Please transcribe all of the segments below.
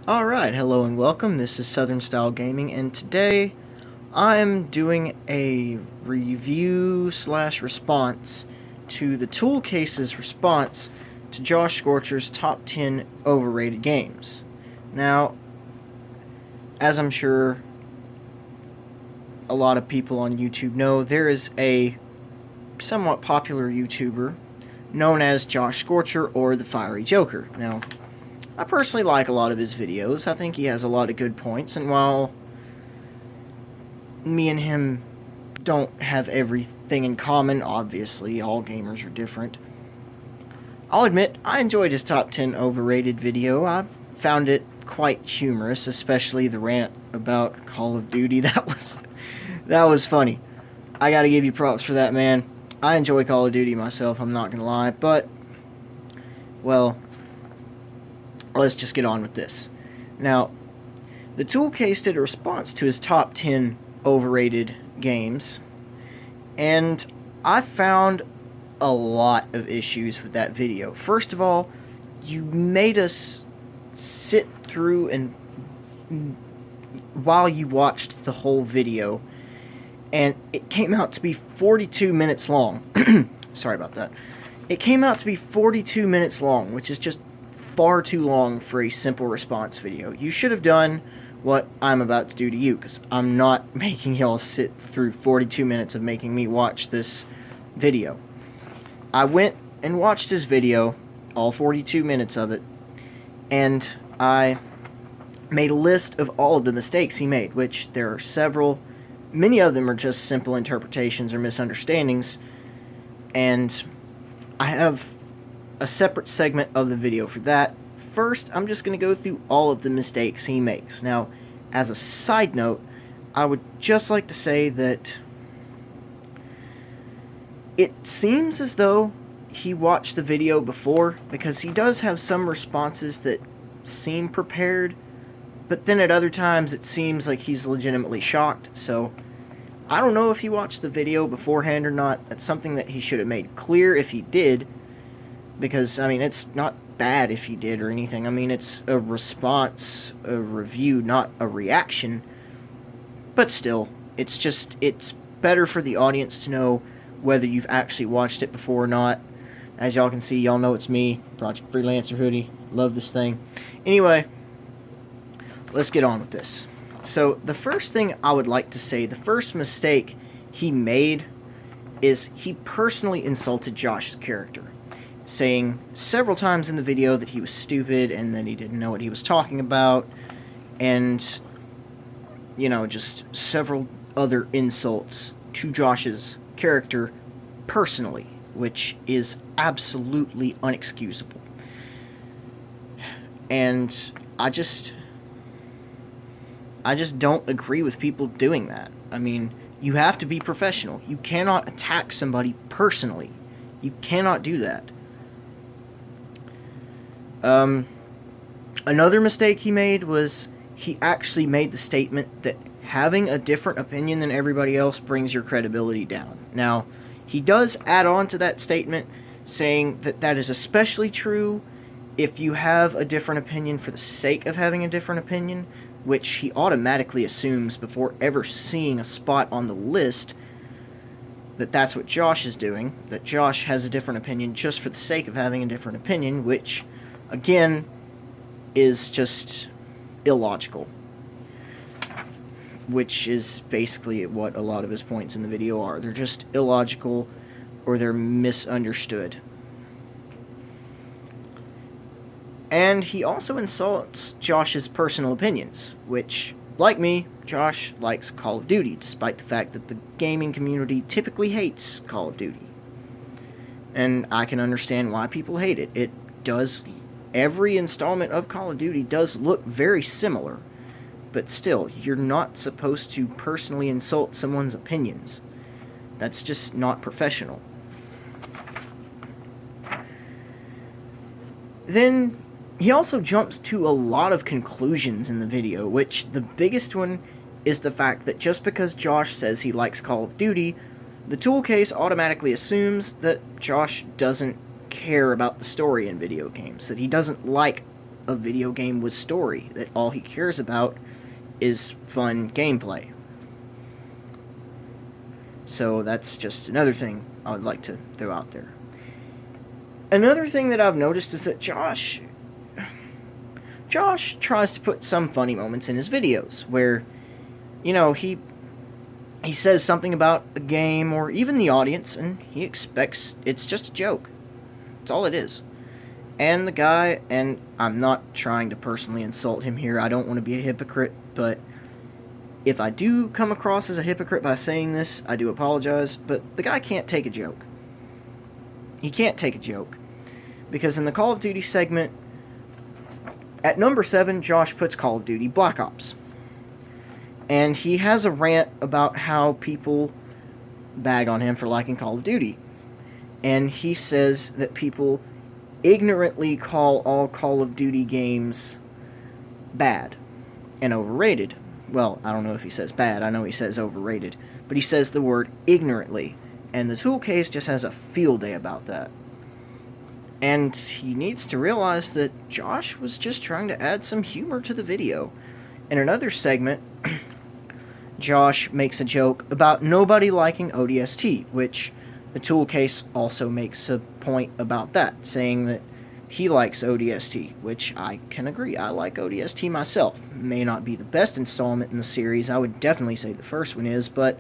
Alright, hello and welcome. This is Southern Style Gaming, and today I'm doing a review slash response to the ToolCases response to Josh Scorcher's top 10 overrated games. Now, as I'm sure a lot of people on YouTube know, there is a somewhat popular YouTuber known as Josh Scorcher or the Fiery Joker. Now, I personally like a lot of his videos. I think he has a lot of good points, and while me and him don't have everything in common, obviously, all gamers are different, I'll admit I enjoyed his top 10 overrated video. I found it quite humorous, especially the rant about Call of Duty. That was funny. I gotta give you props for that, man. I enjoy Call of Duty myself, I'm not gonna lie, but, well, let's just get on with this. Now, the Toolcase did a response to his top 10 overrated games, and I found a lot of issues with that video. First of all, you made us sit through and while you watched the whole video, and it came out to be 42 minutes long. Sorry about that. It came out to be 42 minutes long, which is just far too long for a simple response video. You should have done what I'm about to do to you, because I'm not making y'all sit through 42 minutes of making me watch this video. I went and watched his video, all 42 minutes of it, and I made a list of all of the mistakes he made, which there are several. Many of them are just simple interpretations or misunderstandings, and I have a separate segment of the video for that. First, I'm just going to go through all of the mistakes he makes. Now, as a side note, I would just like to say that it seems as though he watched the video before, because he does have some responses that seem prepared, but then at other times it seems like he's legitimately shocked. So I don't know if he watched the video beforehand or not. That's something that he should have made clear if he did, because, I mean, it's not bad if he did or anything. I mean, it's a response, a review, not a reaction. But still, it's better for the audience to know whether you've actually watched it before or not. As y'all can see, y'all know it's me, Project Freelancer Hoodie. Love this thing. Anyway, let's get on with this. So, the first thing I would like to say, the first mistake he made is he personally insulted Josh's character, saying several times in the video that he was stupid and that he didn't know what he was talking about, and, you know, just several other insults to Josh's character personally, which is absolutely unexcusable. And I just don't agree with people doing that. I mean, you have to be professional. You cannot attack somebody personally. You cannot do that. Another mistake he made was he actually made the statement that having a different opinion than everybody else brings your credibility down. Now, he does add on to that statement, saying that that is especially true if you have a different opinion for the sake of having a different opinion, which he automatically assumes before ever seeing a spot on the list that that's what Josh is doing, that Josh has a different opinion just for the sake of having a different opinion, which, again, is just illogical. Which is basically what a lot of his points in the video are. They're just illogical, or they're misunderstood. And he also insults Josh's personal opinions, which, like me, Josh likes Call of Duty, despite the fact that the gaming community typically hates Call of Duty. And I can understand why people hate it. It does, every installment of Call of Duty does look very similar, but still, you're not supposed to personally insult someone's opinions. That's just not professional. Then, he also jumps to a lot of conclusions in the video, which the biggest one is the fact that just because Josh says he likes Call of Duty, the Toolcase automatically assumes that Josh doesn't care about the story in video games, that he doesn't like a video game with story, that all he cares about is fun gameplay. So that's just another thing I would like to throw out there. Another thing that I've noticed is that Josh tries to put some funny moments in his videos where, he says something about a game or even the audience, and he expects it's just a joke. That's all it is. And the guy, and I'm not trying to personally insult him here, I don't want to be a hypocrite, but if I do come across as a hypocrite by saying this, I do apologize, but the guy can't take a joke. He can't take a joke. Because in the Call of Duty segment, at number 7, Josh puts Call of Duty Black Ops. And he has a rant about how people bag on him for liking Call of Duty. And he says that people ignorantly call all Call of Duty games bad and overrated. Well, I don't know if he says bad, I know he says overrated, but he says the word ignorantly, and the ToolCase just has a field day about that. And he needs to realize that Josh was just trying to add some humor to the video. In another segment, Josh makes a joke about nobody liking ODST, which the ToolCase also makes a point about that, saying that he likes ODST, which I can agree. I like ODST myself. May not be the best installment in the series. I would definitely say the first one is, but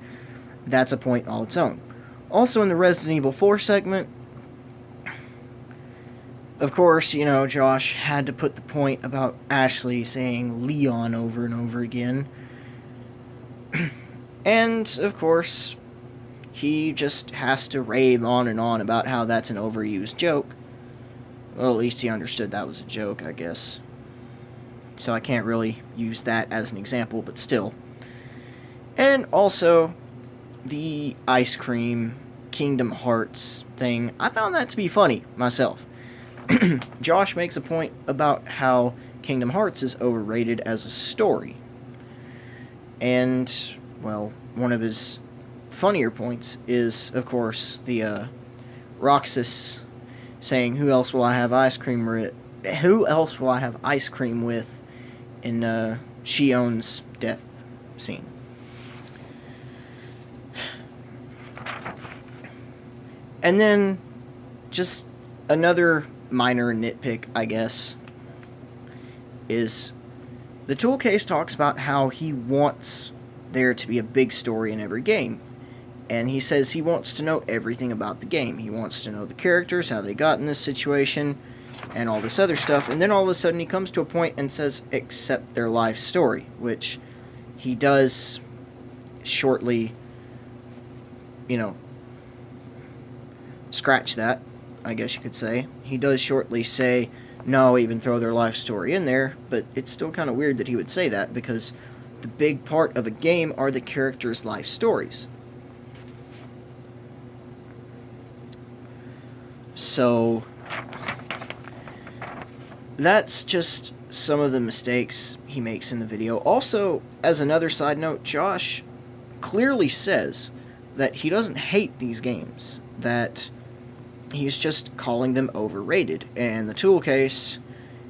that's a point all its own. Also in the Resident Evil 4 segment, of course, Josh had to put the point about Ashley saying Leon over and over again. And, of course, he just has to rave on and on about how that's an overused joke. Well, at least he understood that was a joke, I guess. So I can't really use that as an example, but still. And also, the ice cream Kingdom Hearts thing, I found that to be funny, myself. Josh makes a point about how Kingdom Hearts is overrated as a story. And, well, one of his funnier points is, of course, the Roxas saying, "Who else will I have ice cream with?" Who else will I have ice cream with? In Shion's death scene. And then, just another minor nitpick, I guess, is the ToolCase talks about how he wants there to be a big story in every game. And he says he wants to know everything about the game. He wants to know the characters, how they got in this situation, and all this other stuff. And then all of a sudden he comes to a point and says, "Accept their life story," which he does shortly, scratch that, I guess you could say. He does shortly say, no, even throw their life story in there, but it's still kind of weird that he would say that, because the big part of a game are the characters' life stories. So, that's just some of the mistakes he makes in the video. Also, as another side note, Josh clearly says that he doesn't hate these games, that he's just calling them overrated, and the ToolCase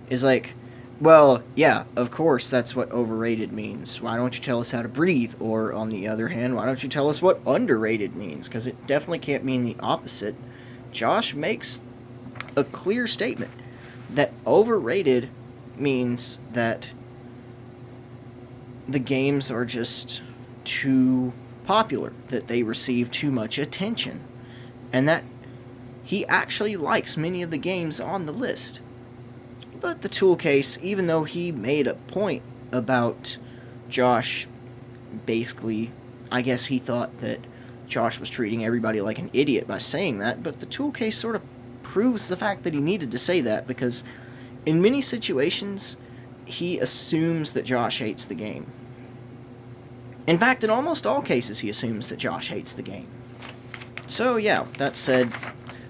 is like, well, yeah, of course that's what overrated means. Why don't you tell us how to breathe? Or, on the other hand, why don't you tell us what underrated means? Because it definitely can't mean the opposite. Josh makes a clear statement that overrated means that the games are just too popular, that they receive too much attention, and that he actually likes many of the games on the list. But the ToolCase, even though he made a point about Josh, basically, I guess he thought that Josh was treating everybody like an idiot by saying that, but the ToolCase sort of proves the fact that he needed to say that, because in many situations, he assumes that Josh hates the game. In fact, in almost all cases, he assumes that Josh hates the game. So, yeah, that said,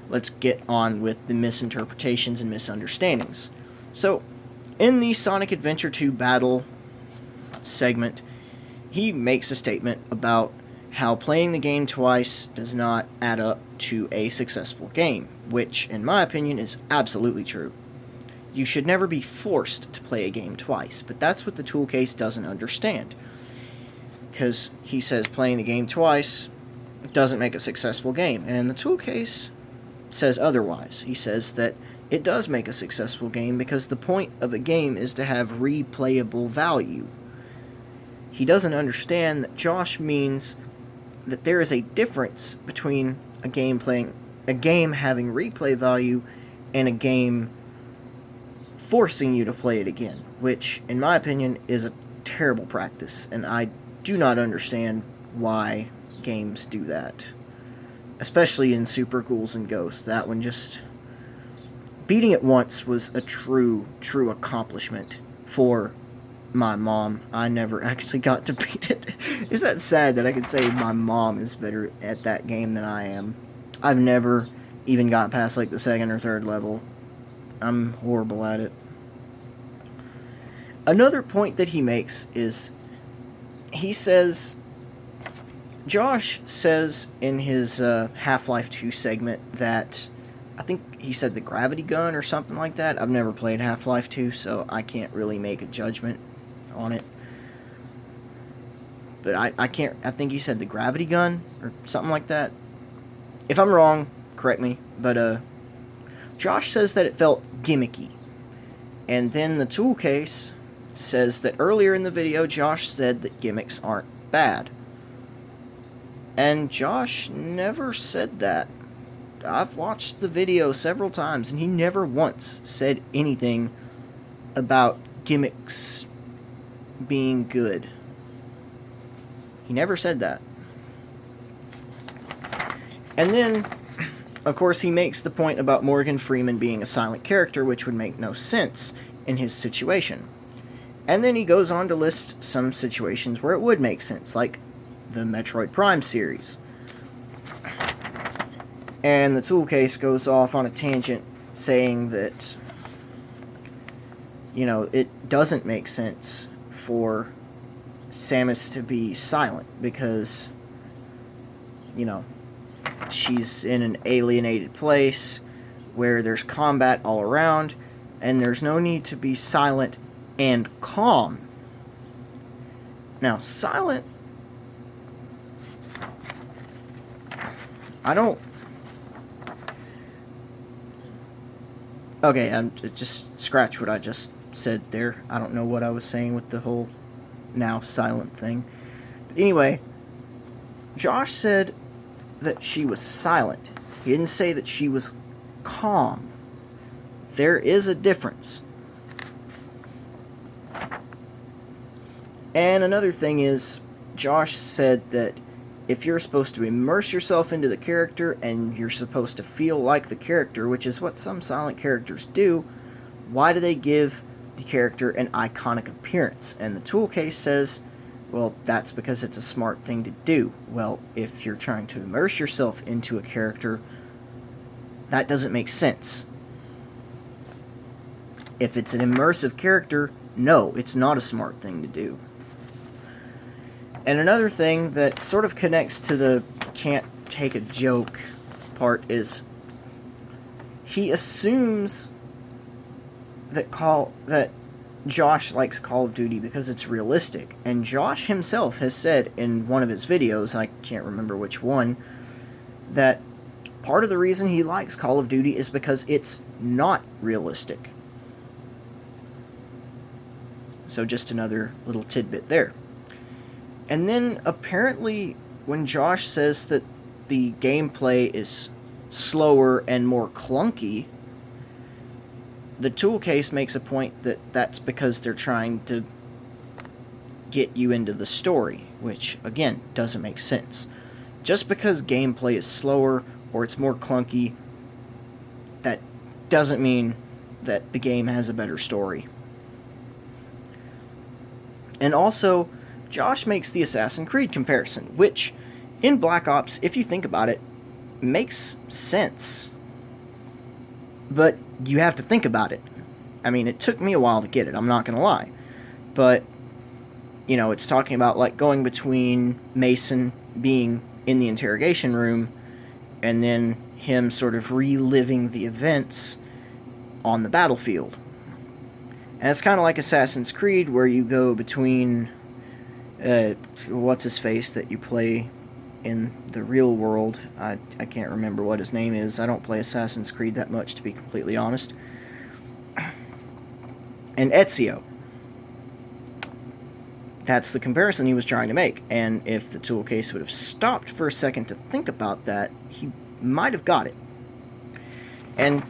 let's get on with the misinterpretations and misunderstandings. So, in the Sonic Adventure 2 battle segment, he makes a statement about how playing the game twice does not add up to a successful game, which, in my opinion, is absolutely true. You should never be forced to play a game twice, but that's what the tool case doesn't understand. Because he says playing the game twice doesn't make a successful game, and the tool case says otherwise. He says that it does make a successful game because the point of a game is to have replayable value. He doesn't understand that Josh means that there is a difference between a game having replay value and a game forcing you to play it again, which, in my opinion, is a terrible practice, and I do not understand why games do that. Especially in Super Ghouls and Ghosts. That one just... beating it once was a true accomplishment for my mom. I never actually got to beat it. Is that sad that I could say my mom is better at that game than I am? I've never even got past like the second or third level. I'm horrible at it. Another point that he makes is Josh says in his Half-Life 2 segment that, I think he said the gravity gun or something like that. I've never played Half-Life 2, so I can't really make a judgment on it. But I think he said the gravity gun or something like that. If I'm wrong, correct me. But Josh says that it felt gimmicky. And then the tool case says that earlier in the video, Josh said that gimmicks aren't bad. And Josh never said that. I've watched the video several times, and he never once said anything about gimmicks being good. He never said that. And then, of course, he makes the point about Morgan Freeman being a silent character, which would make no sense in his situation. And then he goes on to list some situations where it would make sense, like the Metroid Prime series. And the tool case goes off on a tangent saying that, you know, it doesn't make sense for Samus to be silent because, you know, she's in an alienated place where there's combat all around, and there's no need to be silent and calm. Now, silent... Okay, just scratch what I just said there. I don't know what I was saying with the whole now silent thing. But anyway, Josh said that she was silent. He didn't say that she was calm. There is a difference. And another thing is, Josh said that if you're supposed to immerse yourself into the character and you're supposed to feel like the character, which is what some silent characters do, why do they give the character an iconic appearance? And the tool case says, well, that's because it's a smart thing to do. Well, if you're trying to immerse yourself into a character, that doesn't make sense. If it's an immersive character, no, it's not a smart thing to do. And another thing that sort of connects to the can't take a joke part is he assumes that Josh likes Call of Duty because it's realistic. And Josh himself has said in one of his videos, I can't remember which one, that part of the reason he likes Call of Duty is because it's not realistic. So just another little tidbit there. And then, apparently, when Josh says that the gameplay is slower and more clunky, the tool case makes a point that that's because they're trying to get you into the story, which, again, doesn't make sense. Just because gameplay is slower or it's more clunky, that doesn't mean that the game has a better story. And also, Josh makes the Assassin's Creed comparison, which, in Black Ops, if you think about it, makes sense. But you have to think about it. I mean, it took me a while to get it, I'm not going to lie. But, you know, it's talking about, like, going between Mason being in the interrogation room and then him sort of reliving the events on the battlefield. And it's kind of like Assassin's Creed, where you go between, what's his face that you play in the real world. I can't remember what his name is. I don't play Assassin's Creed that much, to be completely honest. And Ezio. That's the comparison he was trying to make. And if the ToolCase would have stopped for a second to think about that, he might have got it. And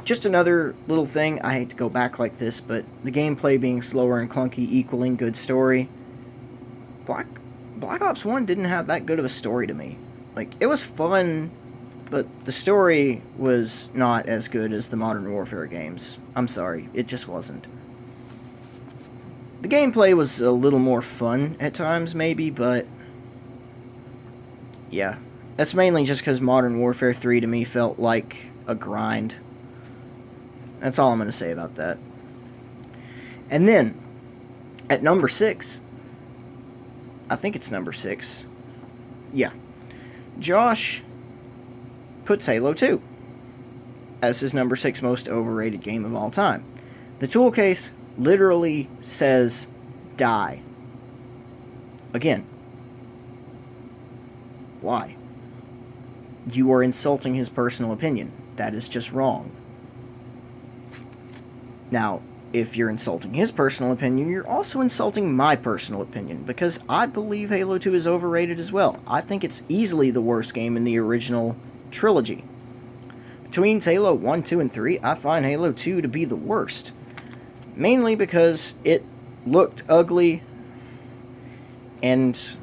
just another little thing, I hate to go back like this, but the gameplay being slower and clunky equaling good story. Black Ops 1 didn't have that good of a story to me. Like, it was fun, but the story was not as good as the Modern Warfare games. I'm sorry, it just wasn't. The gameplay was a little more fun at times, maybe, but yeah. That's mainly just because Modern Warfare 3 to me felt like a grind. That's all I'm going to say about that. And then, at number 6, I think it's number 6, yeah, Josh puts Halo 2 as his number 6 most overrated game of all time. The ToolCase literally says die. Again, why? You are insulting his personal opinion. That is just wrong. Now, if you're insulting his personal opinion, you're also insulting my personal opinion, because I believe Halo 2 is overrated as well. I think it's easily the worst game in the original trilogy. Between Halo 1, 2, and 3, I find Halo 2 to be the worst. Mainly because it looked ugly, and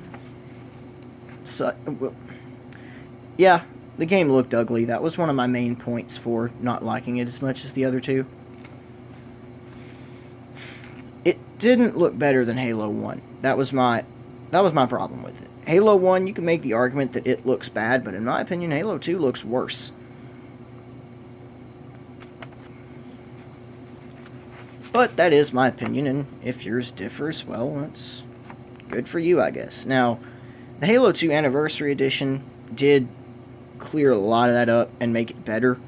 yeah, the game looked ugly. That was one of my main points for not liking it as much as the other two. It didn't look better than Halo 1. That was my problem with it. Halo 1, you can make the argument that it looks bad, but in my opinion, Halo 2 looks worse. But that is my opinion, and if yours differs, well, that's good for you, I guess. Now, the Halo 2 Anniversary Edition did clear a lot of that up and make it better.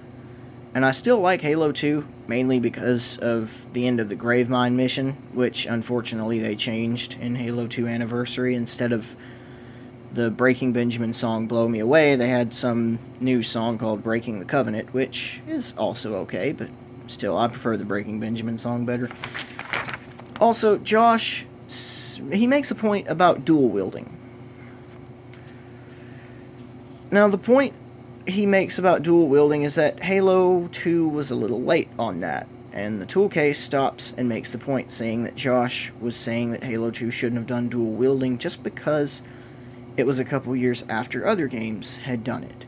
And I still like Halo 2, mainly because of the end of the Gravemind mission, which unfortunately they changed in Halo 2 Anniversary. Instead of the Breaking Benjamin song Blow Me Away, they had some new song called Breaking the Covenant, which is also okay, but still, I prefer the Breaking Benjamin song better. Also, Josh, he makes a point about dual wielding. Now, the point he makes about dual wielding is that Halo 2 was a little late on that, and the ToolCase stops and makes the point saying that Josh was saying that Halo 2 shouldn't have done dual wielding just because it was a couple years after other games had done it.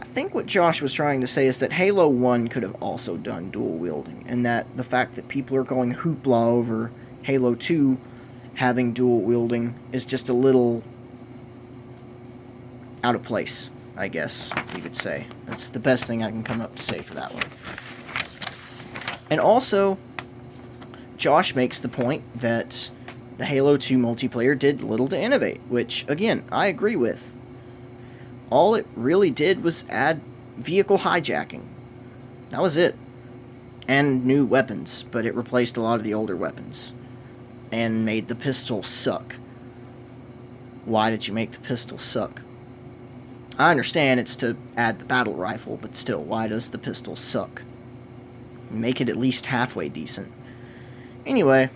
I think what Josh was trying to say is that Halo 1 could have also done dual wielding, and that the fact that people are going hoopla over Halo 2 having dual wielding is just a little out of place, I guess you could say. That's the best thing I can come up to say for that one. And also, Josh makes the point that the Halo 2 multiplayer did little to innovate, which, again, I agree with. All it really did was add vehicle hijacking. That was it. And new weapons, but it replaced a lot of the older weapons. And made the pistol suck. Why did you make the pistol suck? I understand it's to add the battle rifle, but still, why does the pistol suck? Make it at least halfway decent. Anyway,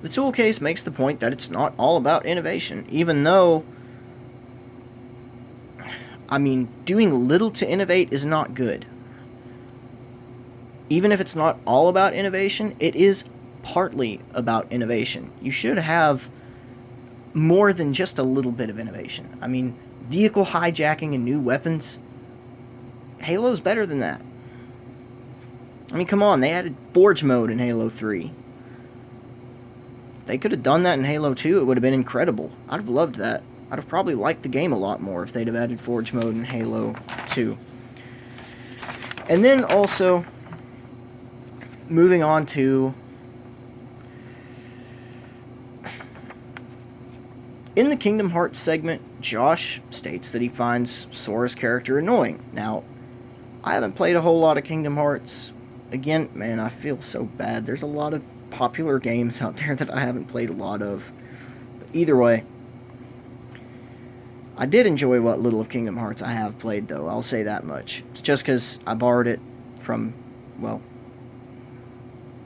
the ToolCase makes the point that it's not all about innovation, even though, I mean, doing little to innovate is not good. Even if it's not all about innovation, it is partly about innovation. You should have more than just a little bit of innovation. I mean, vehicle hijacking and new weapons, Halo's better than that. I mean, come on, they added Forge mode in Halo 3. They could have done that in Halo 2, it would have been incredible. I'd have loved that. I'd have probably liked the game a lot more if they'd have added Forge mode in Halo 2. And then also, moving on to, in the Kingdom Hearts segment, Josh states that he finds Sora's character annoying. Now, I haven't played a whole lot of Kingdom Hearts, again, man, I feel so bad. There's a lot of popular games out there that I haven't played a lot of. But either way, I did enjoy what little of Kingdom Hearts I have played, though. I'll say that much. It's just because I borrowed it from, well,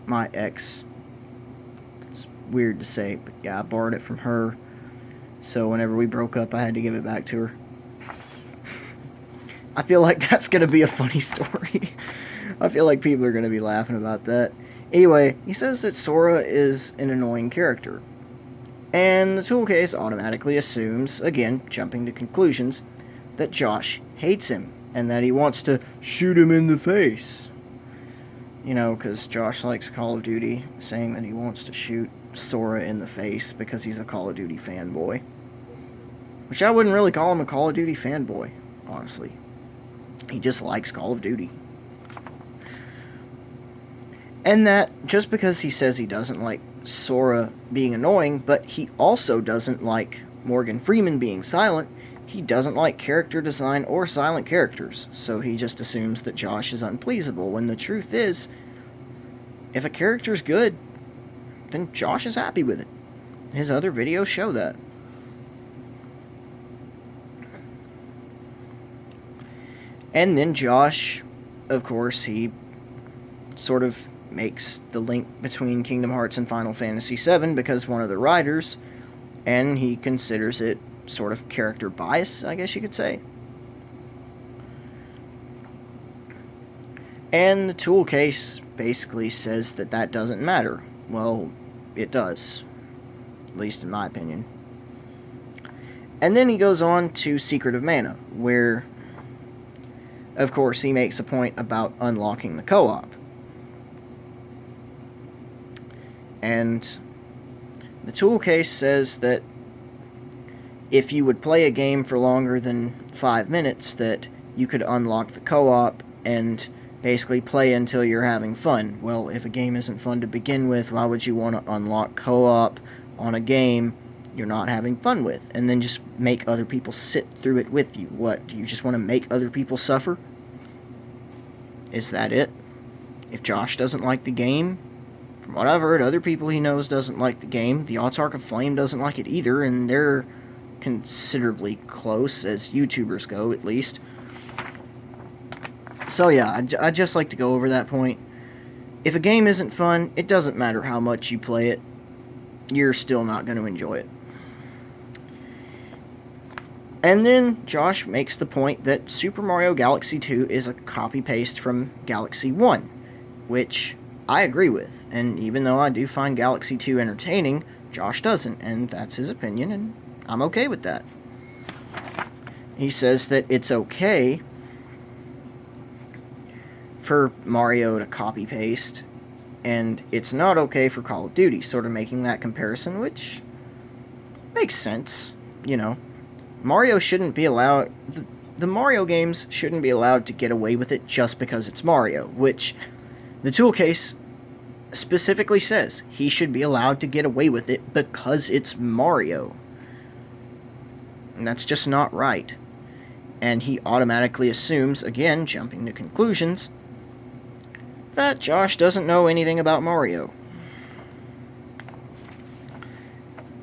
my ex. It's weird to say, but yeah, I borrowed it from her. So whenever we broke up, I had to give it back to her. I feel like that's going to be a funny story. I feel like people are going to be laughing about that. Anyway, he says that Sora is an annoying character. And the toolcase automatically assumes, again, jumping to conclusions, that Josh hates him and that he wants to shoot him in the face. You know, because Josh likes Call of Duty, saying that he wants to shoot Sora in the face because he's a Call of Duty fanboy. Which I wouldn't really call him a Call of Duty fanboy, honestly. He just likes Call of Duty. And that, just because he says he doesn't like Sora being annoying, but he also doesn't like Morgan Freeman being silent, he doesn't like character design or silent characters, so he just assumes that Josh is unpleasable, when the truth is, if a character's good, then Josh is happy with it. His other videos show that. And then Josh, of course, he sort of makes the link between Kingdom Hearts and Final Fantasy VII because one of the writers, and he considers it sort of character bias, I guess you could say. And the tool case basically says that that doesn't matter. Well, it does. At least in my opinion. And then he goes on to Secret of Mana, where, of course, he makes a point about unlocking the co-op. And the tool case says that if you would play a game for longer than 5 minutes, that you could unlock the co-op and basically play until you're having fun. Well, if a game isn't fun to begin with, why would you want to unlock co-op on a game you're not having fun with, and then just make other people sit through it with you? What, do you just want to make other people suffer? Is that it? If Josh doesn't like the game, from what I've heard, other people he knows doesn't like the game. The Autarch of Flame doesn't like it either, and they're considerably close, as YouTubers go, at least. So yeah, I just like to go over that point. If a game isn't fun, it doesn't matter how much you play it. You're still not going to enjoy it. And then Josh makes the point that Super Mario Galaxy 2 is a copy-paste from Galaxy 1, which I agree with. And even though I do find Galaxy 2 entertaining, Josh doesn't, and that's his opinion, and I'm okay with that. He says that it's okay for Mario to copy-paste, and it's not okay for Call of Duty, sort of making that comparison, which makes sense, you know. Mario shouldn't be allowed... The Mario games shouldn't be allowed to get away with it just because it's Mario, which the tool case specifically says he should be allowed to get away with it because it's Mario. And that's just not right. And he automatically assumes, again, jumping to conclusions, that Josh doesn't know anything about Mario.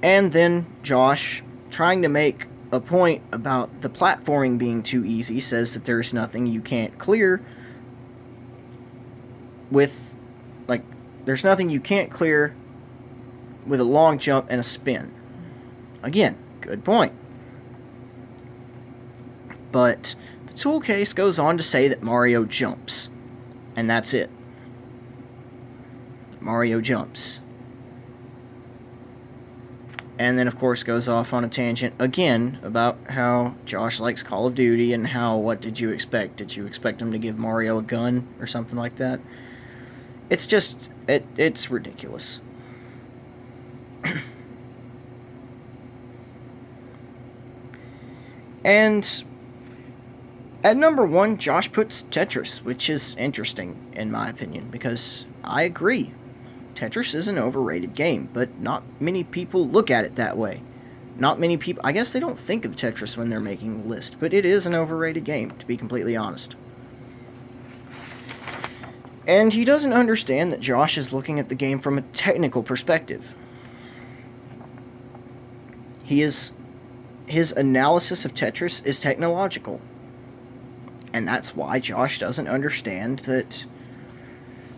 And then Josh, trying to make a point about the platforming being too easy, says that there's nothing you can't clear with, like, there's nothing you can't clear with a long jump and a spin. Again, good point. But the tool case goes on to say that Mario jumps. And that's it. Mario jumps. And then, of course, goes off on a tangent again about how Josh likes Call of Duty and how, what did you expect? Did you expect him to give Mario a gun or something like that? It's just, it's ridiculous. And at number 1, Josh puts Tetris, which is interesting, in my opinion, because I agree. Tetris is an overrated game, but not many people look at it that way. Not many people... I guess they don't think of Tetris when they're making the list, but it is an overrated game, to be completely honest. And he doesn't understand that Josh is looking at the game from a technical perspective. His analysis of Tetris is technological. And that's why Josh doesn't understand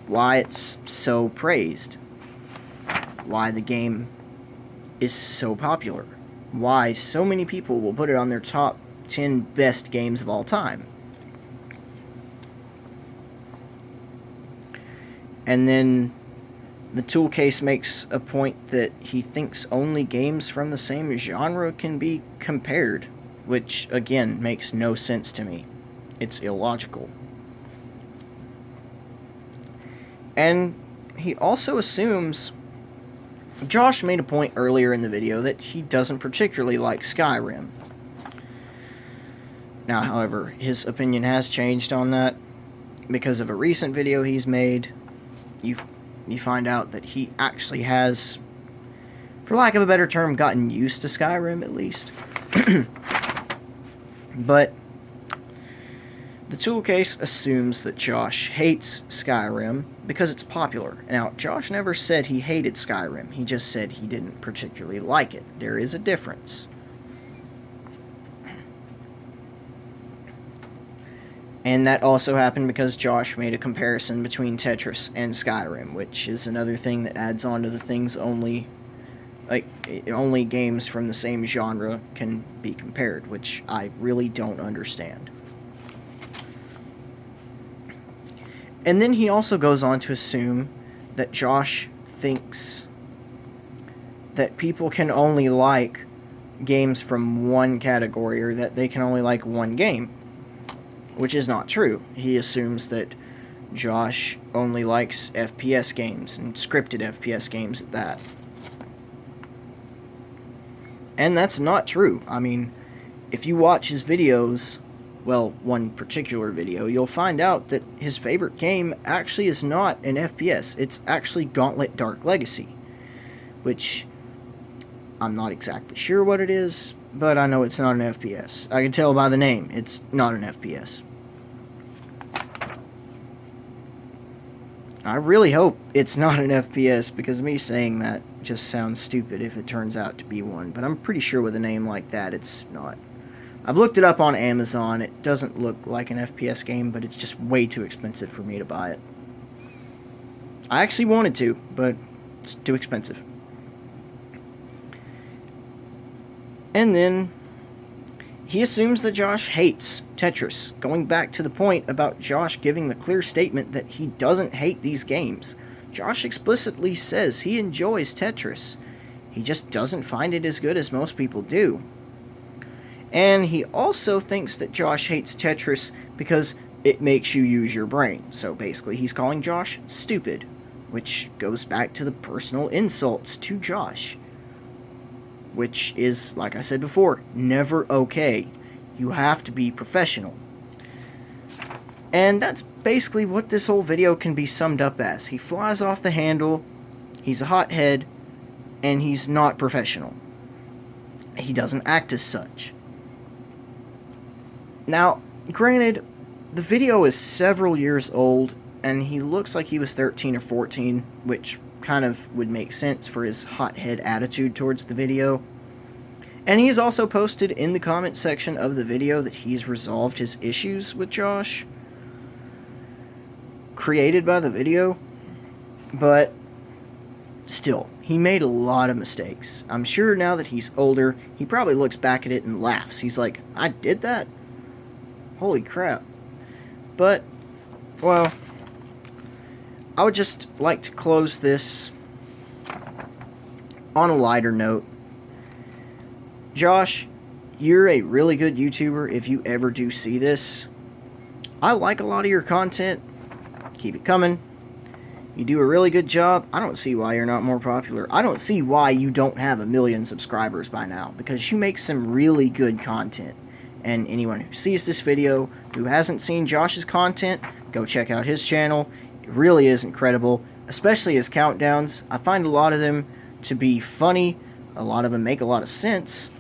why it's so praised. Why the game is so popular. Why so many people will put it on their top 10 best games of all time. And then the ToolCase makes a point that he thinks only games from the same genre can be compared, which, again, makes no sense to me. It's illogical. And he also assumes... Josh made a point earlier in the video that he doesn't particularly like Skyrim. Now, however, his opinion has changed on that because of a recent video he's made. You find out that he actually has, for lack of a better term, gotten used to Skyrim at least. But the ToolCase assumes that Josh hates Skyrim because it's popular. Now, Josh never said he hated Skyrim. He just said he didn't particularly like it. There is a difference. And that also happened because Josh made a comparison between Tetris and Skyrim, which is another thing that adds on to the things only games from the same genre can be compared, which I really don't understand. And then he also goes on to assume that Josh thinks that people can only like games from one category, or that they can only like one game, which is not true. He assumes that Josh only likes FPS games, and scripted FPS games at that. And that's not true. I mean, if you watch his videos, well, one particular video, you'll find out that his favorite game actually is not an FPS. It's actually Gauntlet Dark Legacy, which I'm not exactly sure what it is, but I know it's not an FPS. I can tell by the name, it's not an FPS. I really hope it's not an FPS, because me saying that just sounds stupid if it turns out to be one, but I'm pretty sure with a name like that, it's not. I've looked it up on Amazon. It doesn't look like an FPS game, but it's just way too expensive for me to buy it. I actually wanted to, but it's too expensive. And then he assumes that Josh hates Tetris, going back to the point about Josh giving the clear statement that he doesn't hate these games. Josh explicitly says he enjoys Tetris. He just doesn't find it as good as most people do. And he also thinks that Josh hates Tetris because it makes you use your brain. So basically he's calling Josh stupid, which goes back to the personal insults to Josh, which is, like I said before, never okay. You have to be professional. And that's basically what this whole video can be summed up as. He flies off the handle, he's a hothead, and he's not professional. He doesn't act as such. Now, granted, the video is several years old, and he looks like he was 13 or 14, which kind of would make sense for his hothead attitude towards the video. And he's also posted in the comment section of the video that he's resolved his issues with Josh created by the video, but still, he made a lot of mistakes. I'm sure now that he's older, he probably looks back at it and laughs. He's like, I did that? Holy crap. But, well, I would just like to close this on a lighter note. Josh, you're a really good YouTuber if you ever do see this. I like a lot of your content. Keep it coming. You do a really good job. I don't see why you're not more popular. I don't see why you don't have 1 million subscribers by now, because you make some really good content. And anyone who sees this video who hasn't seen Josh's content, go check out his channel. It really is incredible, especially his countdowns. I find a lot of them to be funny. A lot of them make a lot of sense.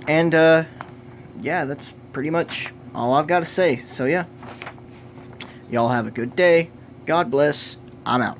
And, yeah, that's pretty much all I've got to say. So, yeah. Y'all have a good day. God bless. I'm out.